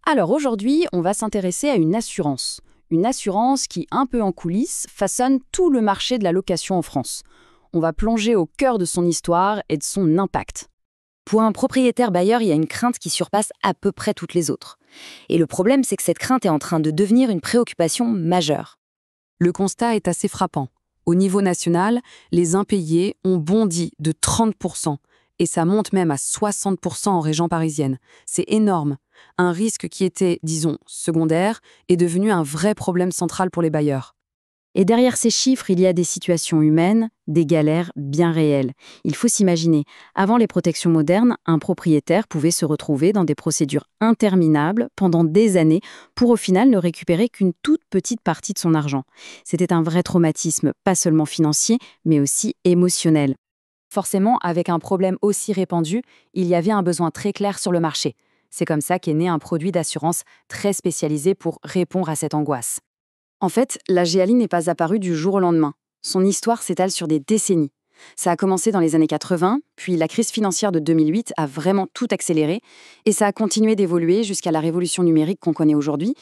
Alors aujourd'hui, on va s'intéresser à une assurance. Une assurance qui, un peu en coulisses, façonne tout le marché de la location en France. On va plonger au cœur de son histoire et de son impact. Pour un propriétaire bailleur, il y a une crainte qui surpasse à peu près toutes les autres. Et le problème, c'est que cette crainte est en train de devenir une préoccupation majeure. Le constat est assez frappant. Au niveau national, les impayés ont bondi de 30%, et ça monte même à 60% en région parisienne. C'est énorme. Un risque qui était, disons, secondaire, est devenu un vrai problème central pour les bailleurs. Et derrière ces chiffres, il y a des situations humaines, des galères bien réelles. Il faut s'imaginer, avant les protections modernes, un propriétaire pouvait se retrouver dans des procédures interminables pendant des années pour au final ne récupérer qu'une toute petite partie de son argent. C'était un vrai traumatisme, pas seulement financier, mais aussi émotionnel. Forcément, avec un problème aussi répandu, il y avait un besoin très clair sur le marché. C'est comme ça qu'est né un produit d'assurance très spécialisé pour répondre à cette angoisse. En fait, la GALI n'est pas apparue du jour au lendemain. Son histoire s'étale sur des décennies. Ça a commencé dans les années 80, puis la crise financière de 2008 a vraiment tout accéléré, et ça a continué d'évoluer jusqu'à la révolution numérique qu'on connaît aujourd'hui.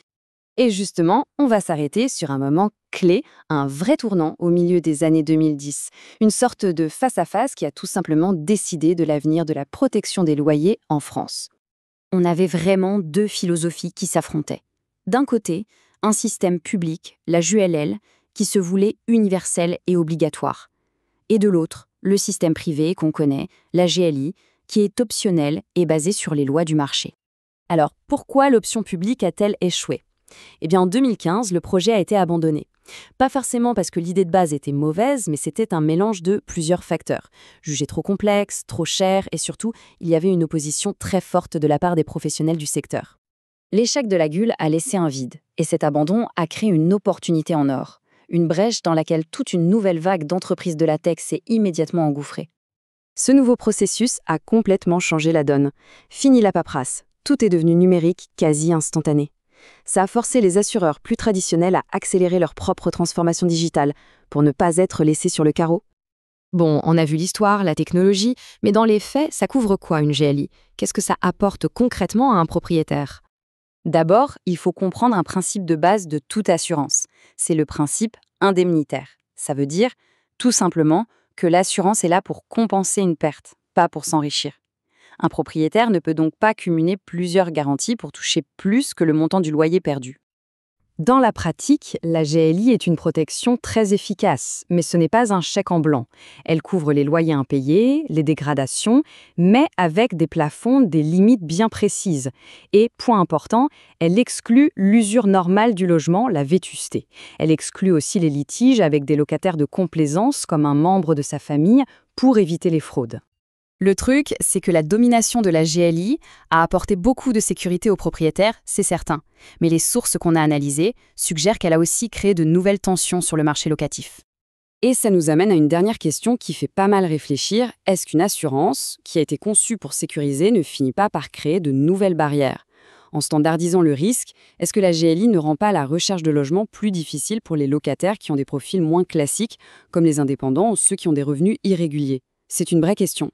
Et justement, on va s'arrêter sur un moment clé, un vrai tournant au milieu des années 2010. Une sorte de face-à-face qui a tout simplement décidé de l'avenir de la protection des loyers en France. On avait vraiment deux philosophies qui s'affrontaient. D'un côté, un système public, la JULL, qui se voulait universel et obligatoire. Et de l'autre, le système privé qu'on connaît, la GLI, qui est optionnel et basé sur les lois du marché. Alors, pourquoi l'option publique a-t-elle échoué ? Eh bien, en 2015, le projet a été abandonné. Pas forcément parce que l'idée de base était mauvaise, mais c'était un mélange de plusieurs facteurs. Jugé trop complexe, trop cher, et surtout, il y avait une opposition très forte de la part des professionnels du secteur. L'échec de la GUL a laissé un vide, et cet abandon a créé une opportunité en or, une brèche dans laquelle toute une nouvelle vague d'entreprises de la tech s'est immédiatement engouffrée. Ce nouveau processus a complètement changé la donne. Fini la paperasse. Tout est devenu numérique, quasi instantané. Ça a forcé les assureurs plus traditionnels à accélérer leur propre transformation digitale pour ne pas être laissés sur le carreau. Bon, on a vu l'histoire, la technologie, mais dans les faits, ça couvre quoi une GLI ? Qu'est-ce que ça apporte concrètement à un propriétaire ? D'abord, il faut comprendre un principe de base de toute assurance. C'est le principe indemnitaire. Ça veut dire, tout simplement, que l'assurance est là pour compenser une perte, pas pour s'enrichir. Un propriétaire ne peut donc pas cumuler plusieurs garanties pour toucher plus que le montant du loyer perdu. Dans la pratique, la GLI est une protection très efficace, mais ce n'est pas un chèque en blanc. Elle couvre les loyers impayés, les dégradations, mais avec des plafonds, des limites bien précises. Et, point important, elle exclut l'usure normale du logement, la vétusté. Elle exclut aussi les litiges avec des locataires de complaisance, comme un membre de sa famille, pour éviter les fraudes. Le truc, c'est que la domination de la GLI a apporté beaucoup de sécurité aux propriétaires, c'est certain. Mais les sources qu'on a analysées suggèrent qu'elle a aussi créé de nouvelles tensions sur le marché locatif. Et ça nous amène à une dernière question qui fait pas mal réfléchir. Est-ce qu'une assurance, qui a été conçue pour sécuriser, ne finit pas par créer de nouvelles barrières ? En standardisant le risque, est-ce que la GLI ne rend pas la recherche de logement plus difficile pour les locataires qui ont des profils moins classiques, comme les indépendants ou ceux qui ont des revenus irréguliers ? C'est une vraie question.